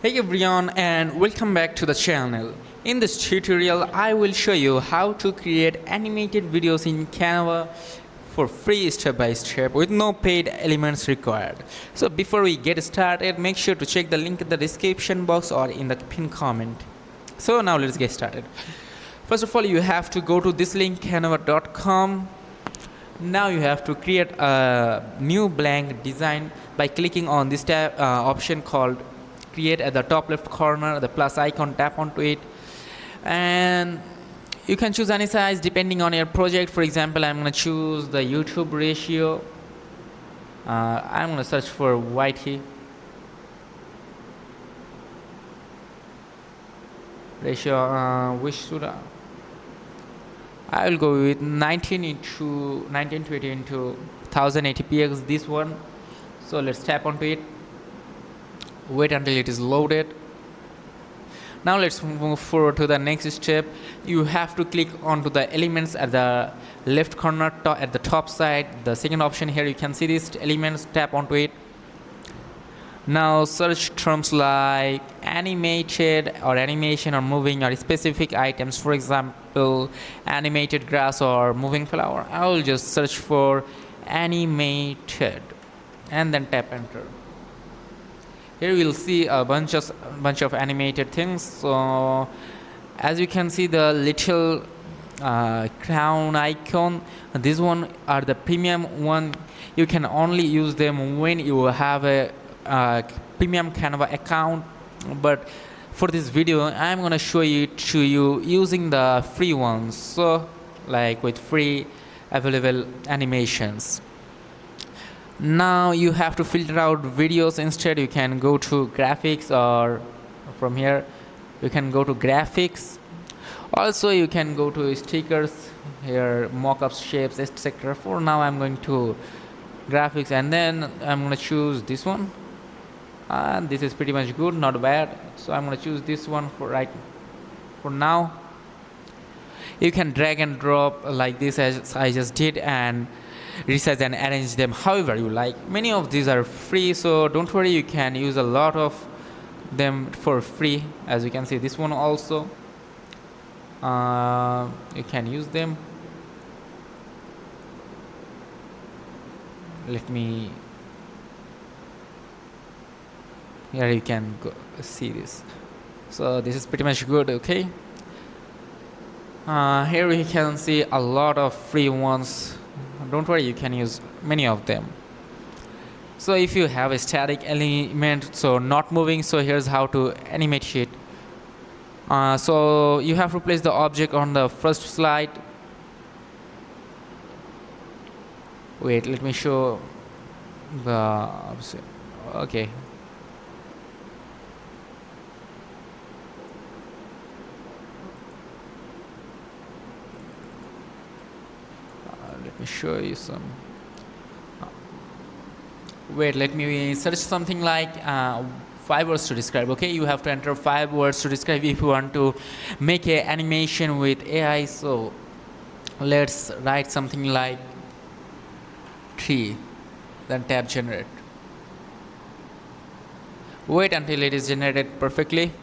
Hey everyone, and welcome back to the channel. In this tutorial I will show you how to create animated videos in Canva for free step by step with no paid elements required. So before we get started, make sure to check the link in the description box or in the pinned comment. So now let's get started. First of all, you have to go to this link canva.com. Now you have to create a new blank design by clicking on this tab option called create at the top left corner, the plus icon, tap onto it, and you can choose any size depending on your project. For example, I'm going to choose the YouTube ratio. I'm going to search for YT ratio. Which should I will go with 1920 into 1080px, this one. So let's tap onto it, wait until it is loaded. Now let's move forward to the next step. You have to click onto the elements at the left corner at the top side, the second option here. You can see these elements, tap onto it. Now search terms like animated or animation or moving or specific items. For example, animated grass or moving flower. I will just search for animated and then tap enter. Here we'll see a bunch of animated things. So as you can see, the little crown icon, this one are the premium one. You can only use them when you have a premium Canva account, but for this video I'm gonna show you using the free ones, so like with free available animations. Now you have to filter out videos. Instead you can go to graphics, or from here you can go to graphics. Also you can go to stickers, here mockups, shapes, etc. For now I'm going to graphics, and then I'm going to choose this one, and this is pretty much good, not bad. So I'm going to choose this one for now. You can drag and drop like this as I just did, and resize and arrange them however you like. Many of these are free, so don't worry, you can use a lot of them for free. As you can see, this one also you can use them. Here you can see this. So this is pretty much good. Okay, here we can see a lot of free ones. Don't worry, you can use many of them. So if you have a static element, so not moving, so here's how to animate it. So you have to place the object on the first slide. Wait, let me show the opposite. Okay. Let me show you some. Wait, let me search something like 5 words to describe. Okay, you have to enter 5 words to describe if you want to make an animation with AI. So let's write something like tree, then tap generate. Wait until it is generated perfectly.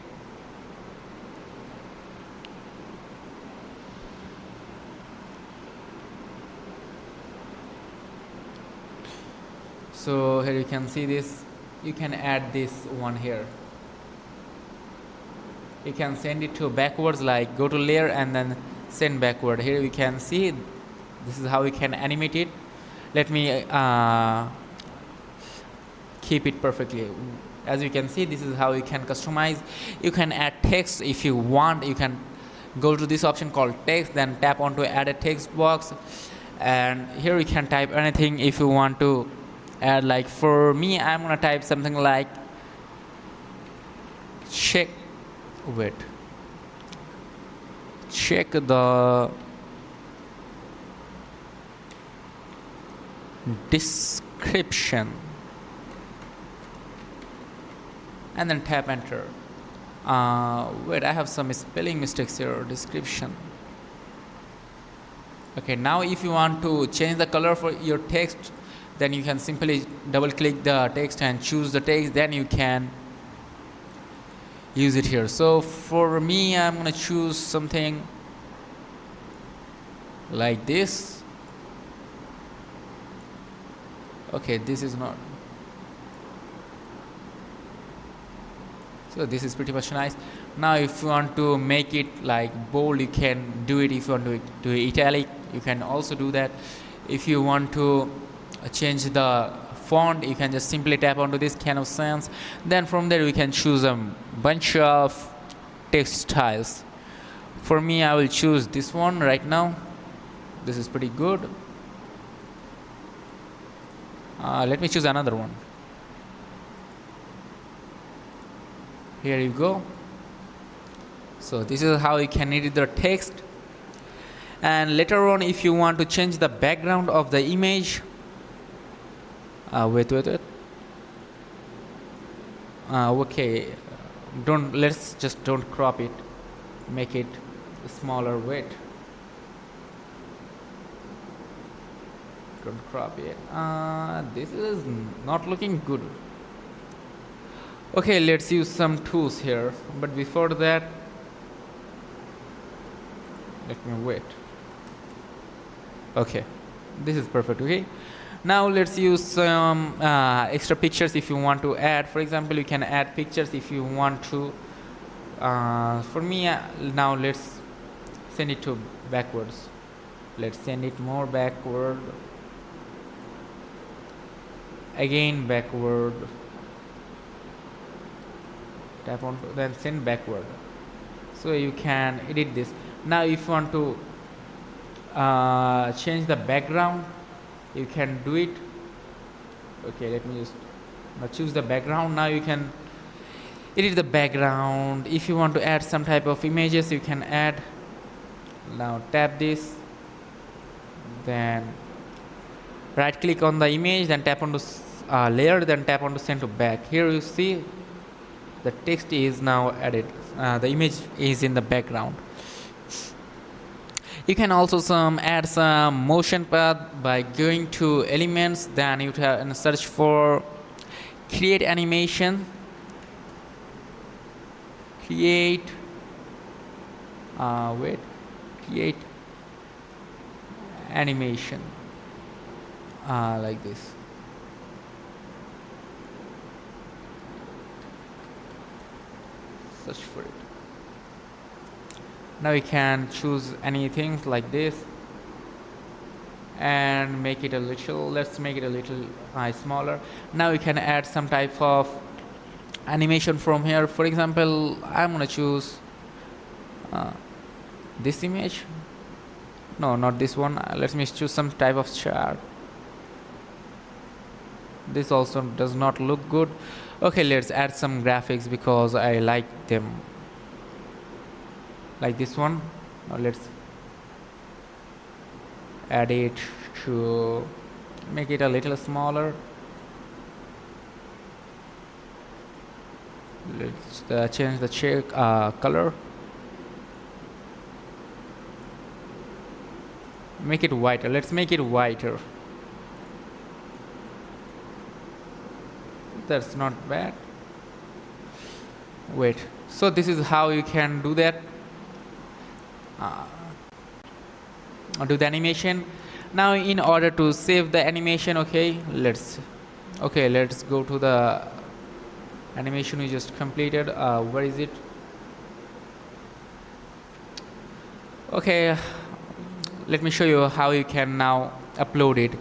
So here you can see this. You can add this one here. You can send it to backwards, like go to layer and then send backward. Here you can see this is how you can animate it. Let me keep it perfectly. As you can see, this is how you can customize. You can add text if you want. You can go to this option called text, then tap onto add a text box, and here you can type anything if you want to add. Like for me, I'm gonna type something like check the description, and then tap enter. Wait, I have some spelling mistakes here. Description. Okay, now if you want to change the color for your text, then you can simply double click the text and choose the text. Then you can use it here. So for me, I'm gonna choose something like this. Okay, this is not. So this is pretty much nice. Now if you want to make it like bold, you can do it. If you want to do italic, you can also do that. If you want to change the font, you can just simply tap onto this Canva Sans. Then from there we can choose a bunch of text styles. For me, I will choose this one right now. This is pretty good. Let me choose another one. Here you go. So this is how you can edit the text. And later on, if you want to change the background of the image, wait. Okay, let's just don't crop it. Make it smaller. Wait. Don't crop it. This is not looking good. Okay, let's use some tools here. But before that, let me wait. Okay, this is perfect. Okay, now let's use some extra pictures if you want to add. For example, you can add pictures if you want to. For me, now let's send it to backwards. Let's send it more backward. Again backward. Tap on, then send backward. So you can edit this. Now if you want to change the background, you can do it. Okay, let me just choose the background. Now you can edit the background. If you want to add some type of images, you can add. Now tap this, then right click on the image, then tap onto layer, then tap onto send to back. Here you see the text is now added. The image is in the background. You can also add some motion path by going to elements, then you can search for create animation. Create animation like this. Search for it. Now you can choose anything like this and make it a little. Let's make it a little smaller. Now you can add some type of animation from here. For example, I'm gonna choose this image. No, not this one. Let me choose some type of chart. This also does not look good. Okay, let's add some graphics because I like them. Like this one. Now let's add it to make it a little smaller. Let's change the color. Make it whiter. Let's make it whiter. That's not bad. Wait. So this is how you can do that. Do the animation. Now in order to save the animation, let's go to the animation we just completed. Where is it? Okay, let me show you how you can now upload it.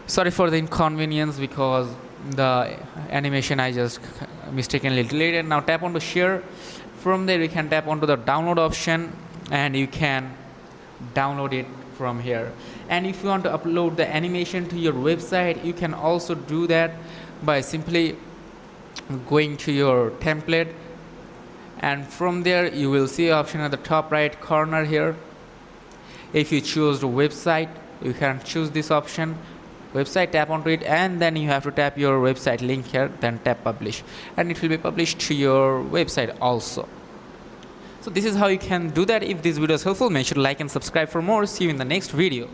Sorry for the inconvenience because the animation I just mistakenly deleted. Now tap on to share. From there you can tap onto the download option and you can download it from here. And if you want to upload the animation to your website, you can also do that by simply going to your template, and from there you will see an option at the top right corner here. If you choose the website, you can choose this option website, tap onto it, and then you have to tap your website link here, then tap publish, and it will be published to your website also. So this is how you can do that. If this video is helpful, make sure to like and subscribe for more. See you in the next video.